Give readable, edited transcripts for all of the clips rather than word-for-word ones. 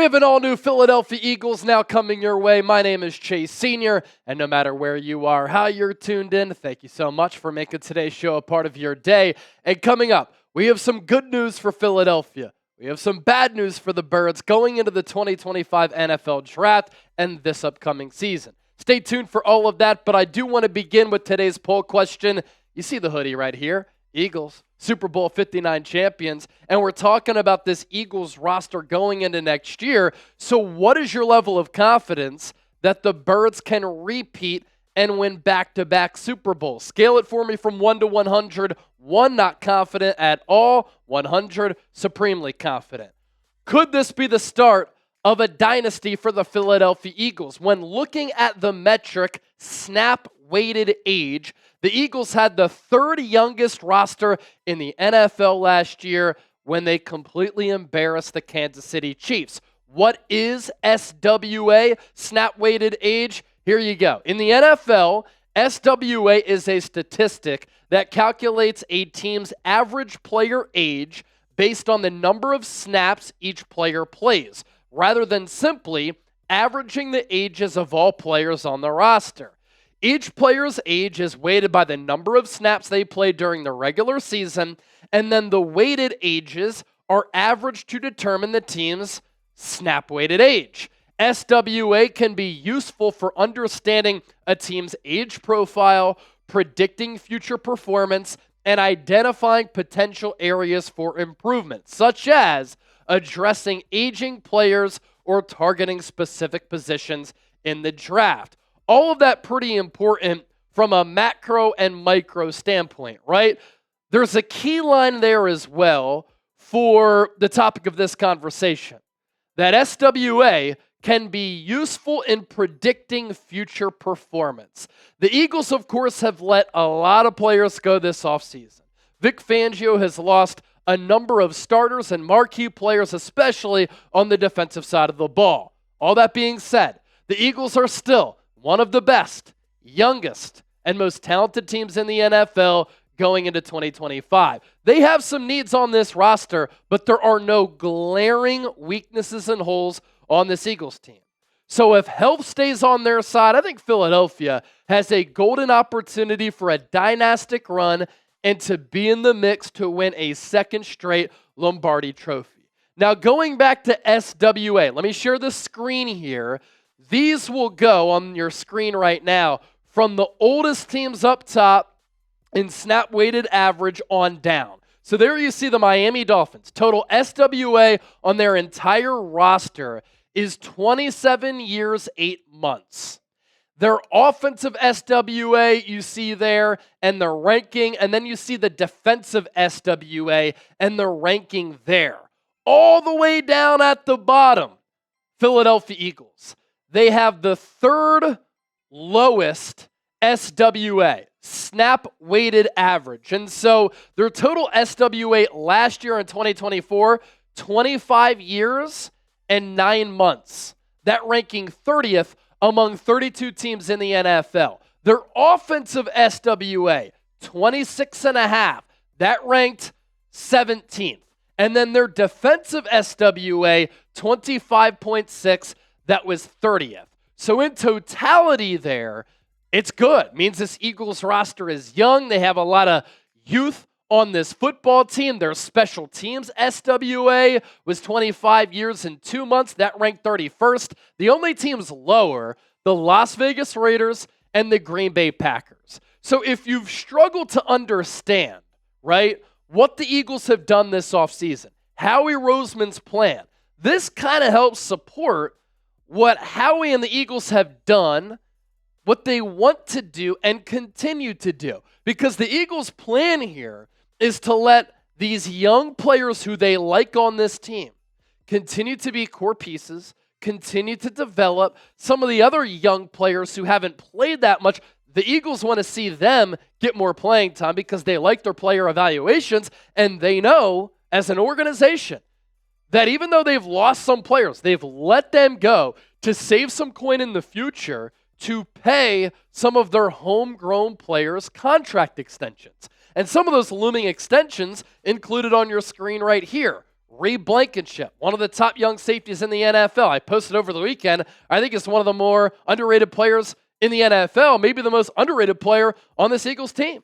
have an all-new Philadelphia Eagles now coming your way. My name is Chase Sr., and no matter where you are, how you're tuned in, thank you so much for making today's show a part of your day. And coming up, we have some good news for Philadelphia. We have some bad news for the Birds going into the 2025 NFL Draft and this upcoming season. Stay tuned for all of that, but I do want to begin with today's poll question. You see the hoodie right here. Eagles, Super Bowl 59 champions, and we're talking about this Eagles roster going into next year. So what is your level of confidence that the Birds can repeat and win back-to-back Super Bowls? Scale it for me from 1 to 100. 1, not confident at all. 100, supremely confident. Could this be the start of a dynasty for the Philadelphia Eagles? When looking at the metric snap-weighted age, the Eagles had the third youngest roster in the NFL last year when they completely embarrassed the Kansas City Chiefs. What is SWA, snap-weighted age? Here you go. In the NFL, SWA is a statistic that calculates a team's average player age based on the number of snaps each player plays, rather than simply averaging the ages of all players on the roster. Each player's age is weighted by the number of snaps they played during the regular season, and then the weighted ages are averaged to determine the team's snap-weighted age. SWA can be useful for understanding a team's age profile, predicting future performance, and identifying potential areas for improvement, such as addressing aging players or targeting specific positions in the draft. All of that pretty important from a macro and micro standpoint, right? There's a key line there as well for the topic of this conversation, that SWA can be useful in predicting future performance. The Eagles, of course, have let a lot of players go this offseason. Vic Fangio has lost a number of starters and marquee players, especially on the defensive side of the ball. All that being said, the Eagles are still one of the best, youngest, and most talented teams in the NFL going into 2025. They have some needs on this roster, but there are no glaring weaknesses and holes on this Eagles team. So if health stays on their side, I think Philadelphia has a golden opportunity for a dynastic run and to be in the mix to win a second straight Lombardi trophy. Now, going back to SWA, let me share the screen here. These will go on your screen right now from the oldest teams up top in snap-weighted average on down. So there you see the Miami Dolphins. Total SWA on their entire roster is 27 years, 8 months. Their offensive SWA you see there and the ranking, and then you see the defensive SWA and the ranking there. All the way down at the bottom, Philadelphia Eagles. They have the third lowest SWA, snap-weighted average. And so their total SWA last year in 2024, 25 years and 9 months. That ranking 30th among 32 teams in the NFL. Their offensive SWA, 26.5. That ranked 17th. And then their defensive SWA, 25.6. That was 30th. So in totality there, it's good. It means this Eagles roster is young. They have a lot of youth on this football team. Their special teams SWA was 25 years and 2 months. That ranked 31st. The only teams lower, the Las Vegas Raiders and the Green Bay Packers. So if you've struggled to understand, right, what the Eagles have done this offseason, Howie Roseman's plan, this kind of helps support what Howie and the Eagles have done, what they want to do and continue to do. Because the Eagles' plan here is to let these young players who they like on this team continue to be core pieces, continue to develop. Some of the other young players who haven't played that much, the Eagles want to see them get more playing time because they like their player evaluations, and they know as an organization that even though they've lost some players, they've let them go to save some coin in the future to pay some of their homegrown players contract extensions. And some of those looming extensions included on your screen right here. Blankenship, one of the top young safeties in the NFL. I posted over the weekend. I think it's one of the more underrated players in the NFL, maybe the most underrated player on this Eagles team.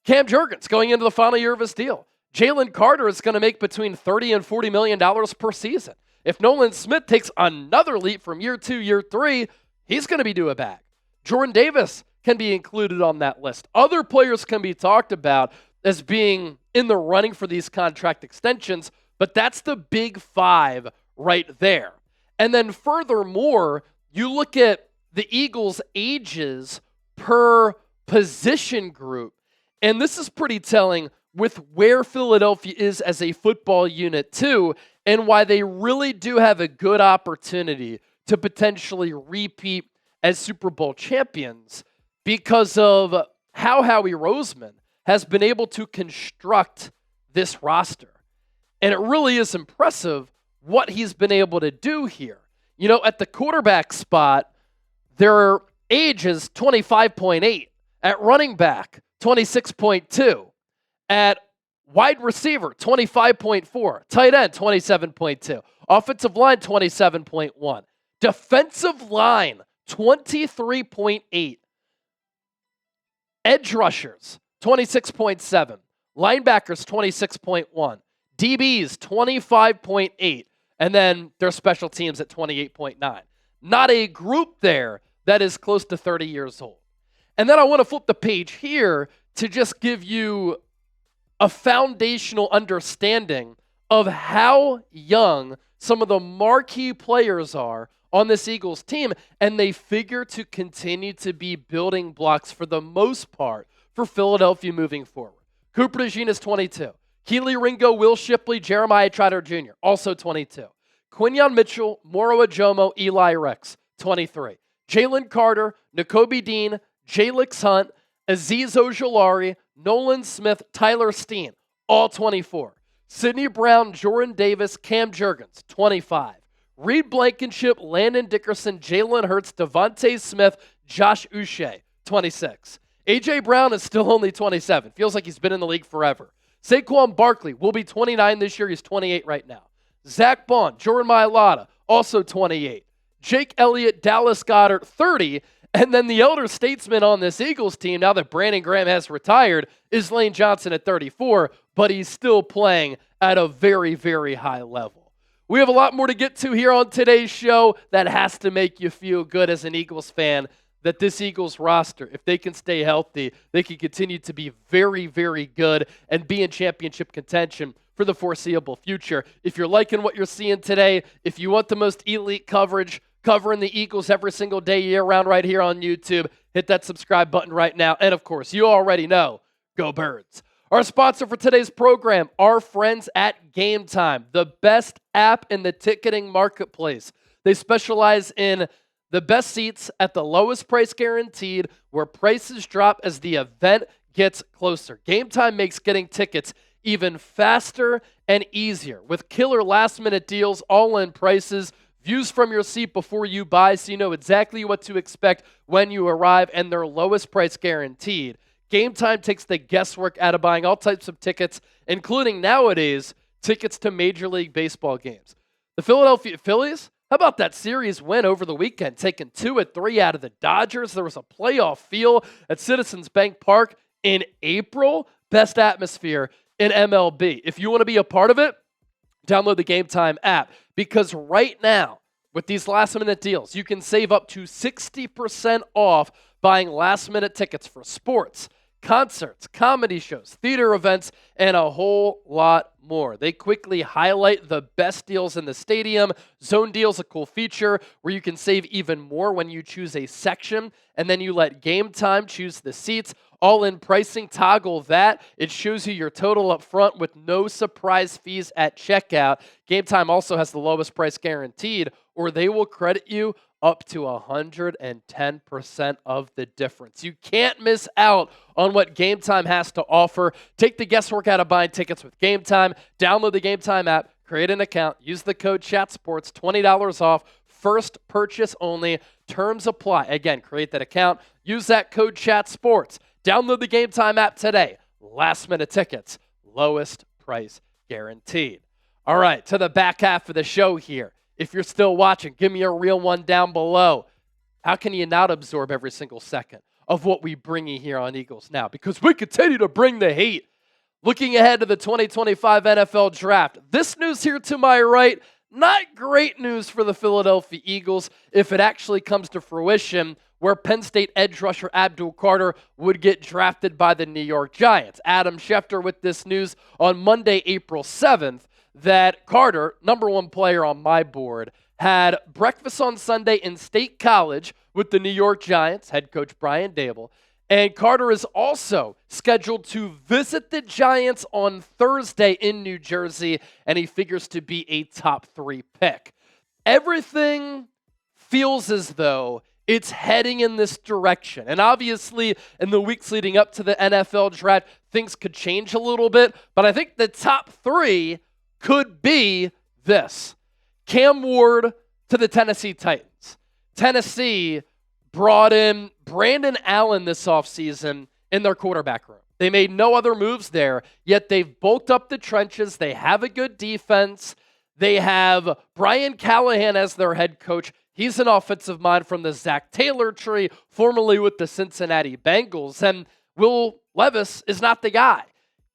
Cam Jurgens going into the final year of his deal. Jalen Carter is going to make between $30 and $40 million per season. If Nolan Smith takes another leap from year 2, year 3, he's going to be due a bag. Jordan Davis can be included on that list. Other players can be talked about as being in the running for these contract extensions, but that's the big 5 right there. And then furthermore, you look at the Eagles' ages per position group, and this is pretty telling with where Philadelphia is as a football unit too, and why they really do have a good opportunity to potentially repeat as Super Bowl champions because of how Howie Roseman has been able to construct this roster. And it really is impressive what he's been able to do here. You know, at the quarterback spot, their age is 25.8. At running back, 26.2. At wide receiver, 25.4. Tight end, 27.2. Offensive line, 27.1. Defensive line, 23.8. Edge rushers, 26.7. Linebackers, 26.1. DBs, 25.8. And then their special teams at 28.9. Not a group there that is close to 30 years old. And then I want to flip the page here to just give you a foundational understanding of how young some of the marquee players are on this Eagles team, and they figure to continue to be building blocks for the most part for Philadelphia moving forward. Cooper DeJean is 22. Keely Ringo, Will Shipley, Jeremiah Trotter Jr., also 22. Quinyon Mitchell, Moro Ajomo, Eli Rex, 23. Jalen Carter, Nakobe Dean, Jalix Hunt, Azeez Ojulari, Nolan Smith, Tyler Steen, all 24. Sidney Brown, Jordan Davis, Cam Jurgens, 25. Reed Blankenship, Landon Dickerson, Jalen Hurts, Devontae Smith, Josh Uche, 26. A.J. Brown is still only 27. Feels like he's been in the league forever. Saquon Barkley will be 29 this year. He's 28 right now. Zack Baun, Jordan Mailata, also 28. Jake Elliott, Dallas Goedert, 30. And then the elder statesman on this Eagles team, now that Brandon Graham has retired, is Lane Johnson at 34, but he's still playing at a very, very high level. We have a lot more to get to here on today's show that has to make you feel good as an Eagles fan, that this Eagles roster, if they can stay healthy, they can continue to be very, very good and be in championship contention for the foreseeable future. If you're liking what you're seeing today, if you want the most elite coverage, covering the Eagles every single day, year-round right here on YouTube, hit that subscribe button right now. And, of course, you already know, go Birds. Our sponsor for today's program, our friends at GameTime, the best app in the ticketing marketplace. They specialize in the best seats at the lowest price guaranteed, where prices drop as the event gets closer. GameTime makes getting tickets even faster and easier with killer last-minute deals, all-in prices, views from your seat before you buy, so you know exactly what to expect when you arrive, and their lowest price guaranteed. GameTime takes the guesswork out of buying all types of tickets, including nowadays tickets to Major League Baseball games. The Philadelphia Phillies, how about that series win over the weekend, taking 2 of 3 out of the Dodgers? There was a playoff feel at Citizens Bank Park in April. Best atmosphere in MLB. If you want to be a part of it, download the GameTime app, because right now, with these last-minute deals, you can save up to 60% off buying last-minute tickets for sports, concerts, comedy shows, theater events, and a whole lot more. They quickly highlight the best deals in the stadium. Zone Deal's a cool feature where you can save even more when you choose a section, and then you let GameTime choose the seats. All-in pricing, toggle that. It shows you your total up front with no surprise fees at checkout. GameTime also has the lowest price guaranteed, or they will credit you up to 110% of the difference. You can't miss out on what GameTime has to offer. Take the guesswork out of buying tickets with GameTime. Download the GameTime app, create an account, use the code ChatSports, $20 off, first purchase only. Terms apply. Again, create that account, use that code ChatSports. Download the GameTime app today. Last minute tickets, lowest price guaranteed. All right, to the back half of the show here. If you're still watching, give me a real one down below. How can you not absorb every single second of what we bring you here on Eagles Now? Because we continue to bring the heat. Looking ahead to the 2025 NFL Draft, this news here to my right, not great news for the Philadelphia Eagles if it actually comes to fruition, where Penn State edge rusher Abdul Carter would get drafted by the New York Giants. Adam Schefter with this news on Monday, April 7th, that Carter, number one player on my board, had breakfast on Sunday in State College with the New York Giants, head coach Brian Daboll. And Carter is also scheduled to visit the Giants on Thursday in New Jersey, and he figures to be a top 3 pick. Everything feels as though it's heading in this direction. And obviously, in the weeks leading up to the NFL Draft, things could change a little bit, but I think the top 3 could be this. Cam Ward to the Tennessee Titans. Tennessee brought in Brandon Allen this offseason in their quarterback room. They made no other moves there, yet they've bulked up the trenches. They have a good defense. They have Brian Callahan as their head coach. He's an offensive mind from the Zack Taylor tree, formerly with the Cincinnati Bengals. And Will Levis is not the guy.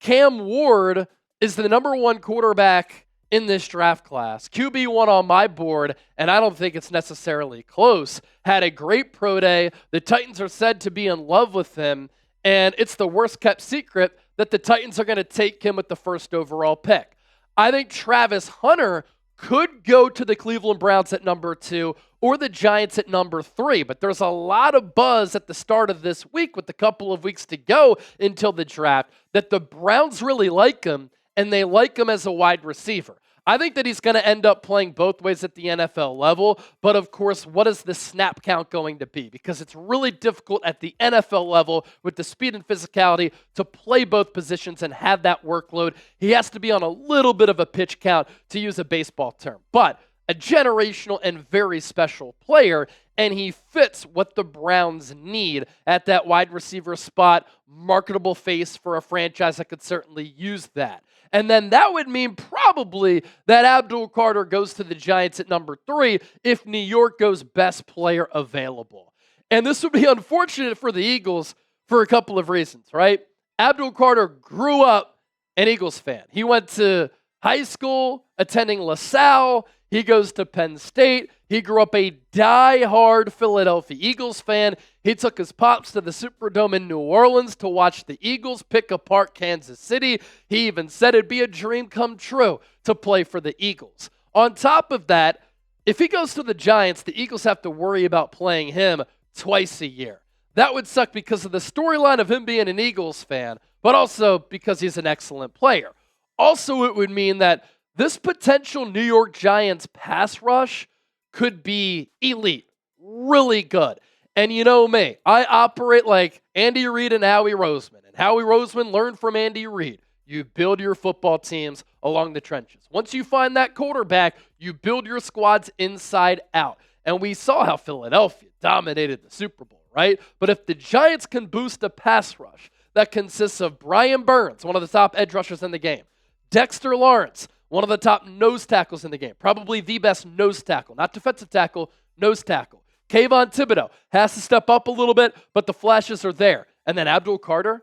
Cam Ward is the number 1 quarterback in this draft class. QB1 on my board, and I don't think it's necessarily close. Had a great pro day. The Titans are said to be in love with him, and it's the worst kept secret that the Titans are going to take him with the first overall pick. I think Travis Hunter could go to the Cleveland Browns at number 2 or the Giants at number 3, but there's a lot of buzz at the start of this week with a couple of weeks to go until the draft that the Browns really like him, and they like him as a wide receiver. I think that he's going to end up playing both ways at the NFL level, but of course, what is the snap count going to be? Because it's really difficult at the NFL level with the speed and physicality to play both positions and have that workload. He has to be on a little bit of a pitch count, to use a baseball term, but a generational and very special player, and he fits what the Browns need at that wide receiver spot, marketable face for a franchise that could certainly use that. And then that would mean probably that Abdul Carter goes to the Giants at number 3 if New York goes best player available. And this would be unfortunate for the Eagles for a couple of reasons, right? Abdul Carter grew up an Eagles fan. He went to high school attending LaSalle. He goes to Penn State. He grew up a die-hard Philadelphia Eagles fan. He took his pops to the Superdome in New Orleans to watch the Eagles pick apart Kansas City. He even said it'd be a dream come true to play for the Eagles. On top of that, if he goes to the Giants, the Eagles have to worry about playing him twice a year. That would suck because of the storyline of him being an Eagles fan, but also because he's an excellent player. Also, it would mean that this potential New York Giants pass rush could be elite, really good. And you know me, I operate like Andy Reid and Howie Roseman. And Howie Roseman learned from Andy Reid. You build your football teams along the trenches. Once you find that quarterback, you build your squads inside out. And we saw how Philadelphia dominated the Super Bowl, right? But if the Giants can boost a pass rush that consists of Brian Burns, one of the top edge rushers in the game, Dexter Lawrence, one of the top nose tackles in the game, probably the best nose tackle, not defensive tackle, nose tackle. Kayvon Thibodeau has to step up a little bit, but the flashes are there. And then Abdul Carter,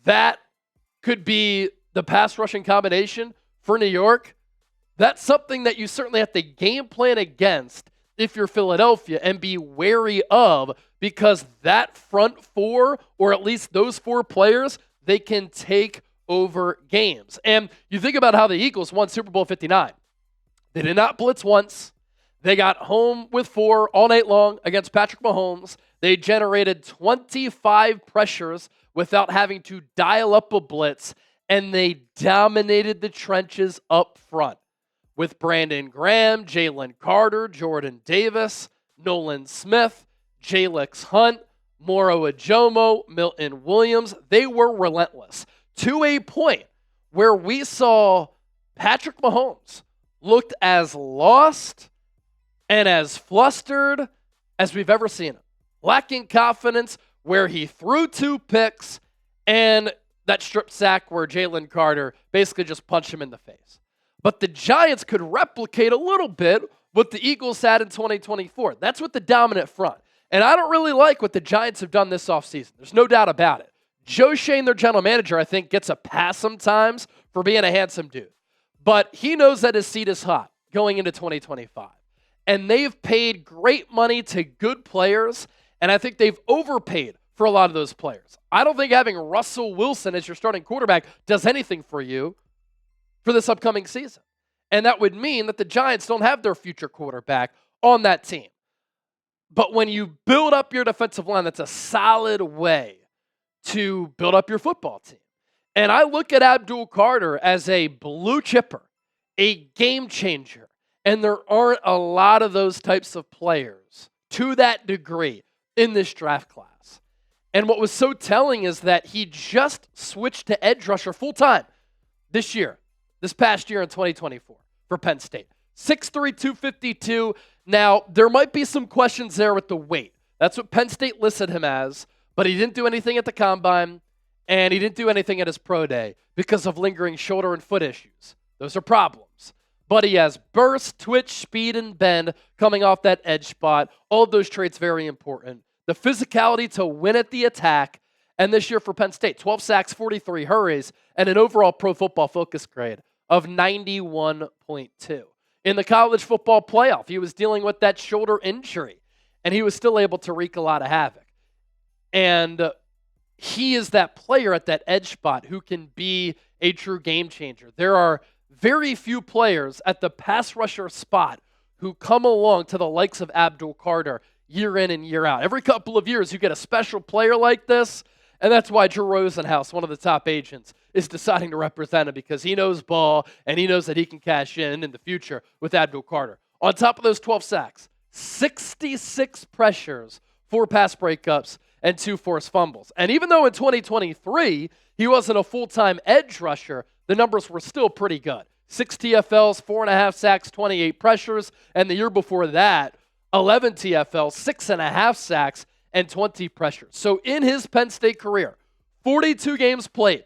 that could be the pass rushing combination for New York. That's something that you certainly have to game plan against if you're Philadelphia and be wary of, because that front 4, or at least those 4 players, they can take over games. And you think about how the Eagles won Super Bowl 59. They did not blitz once. They got home with 4 all night long against Patrick Mahomes. They generated 25 pressures without having to dial up a blitz, and they dominated the trenches up front with Brandon Graham, Jalen Carter, Jordan Davis, Nolan Smith, Jalex Hunt, Moro Ajomo, Milton Williams. They were relentless, to a point where we saw Patrick Mahomes looked as lost and as flustered as we've ever seen him. Lacking confidence, where he threw 2 picks and that strip sack where Jalen Carter basically just punched him in the face. But the Giants could replicate a little bit what the Eagles had in 2024. That's with the dominant front. And I don't really like what the Giants have done this offseason. There's no doubt about it. Joe Shane, their general manager, I think gets a pass sometimes for being a handsome dude. But he knows that his seat is hot going into 2025. And they've paid great money to good players, and I think they've overpaid for a lot of those players. I don't think having Russell Wilson as your starting quarterback does anything for you for this upcoming season. And that would mean that the Giants don't have their future quarterback on that team. But when you build up your defensive line, that's a solid way to build up your football team. And I look at Abdul Carter as a blue chipper, a game changer. And there aren't a lot of those types of players to that degree in this draft class. And what was so telling is that he just switched to edge rusher full-time this past year in 2024 for Penn State. 6'3", 252. Now, there might be some questions there with the weight. That's what Penn State listed him as, but he didn't do anything at the combine, and he didn't do anything at his pro day because of lingering shoulder and foot issues. Those are problems. But he has burst, twitch, speed, and bend coming off that edge spot. All of those traits very important. The physicality to win at the attack. And this year for Penn State, 12 sacks, 43 hurries, and an overall Pro Football Focus grade of 91.2. In the college football playoff, he was dealing with that shoulder injury, and he was still able to wreak a lot of havoc. And he is that player at that edge spot who can be a true game changer. There are very few players at the pass rusher spot who come along to the likes of Abdul Carter year in and year out. Every couple of years, you get a special player like this, and that's why Drew Rosenhaus, one of the top agents, is deciding to represent him because he knows ball and he knows that he can cash in the future with Abdul Carter. On top of those 12 sacks, 66 pressures, 4 pass breakups, and 2 forced fumbles. And even though in 2023, he wasn't a full-time edge rusher, the numbers were still pretty good. 6 TFLs, 4.5 sacks, 28 pressures, and the year before that, 11 TFLs, 6.5 sacks, and 20 pressures. So in his Penn State career, 42 games played,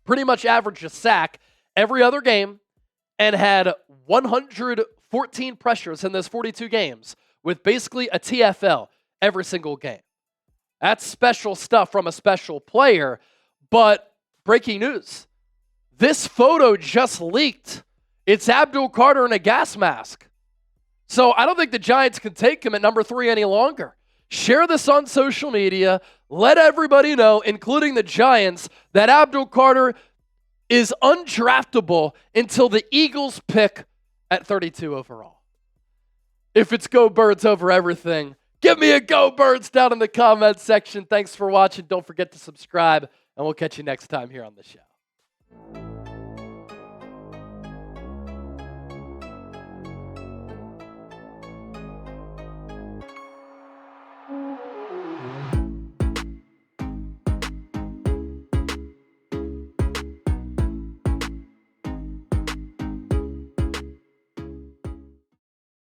pretty much averaged a sack every other game, and had 114 pressures in those 42 games with basically a TFL every single game. That's special stuff from a special player, but breaking news. This photo just leaked. It's Abdul Carter in a gas mask. So I don't think the Giants can take him at number 3 any longer. Share this on social media. Let everybody know, including the Giants, that Abdul Carter is undraftable until the Eagles pick at 32 overall. If it's Go Birds over everything, give me a Go Birds down in the comments section. Thanks for watching. Don't forget to subscribe, and we'll catch you next time here on the show.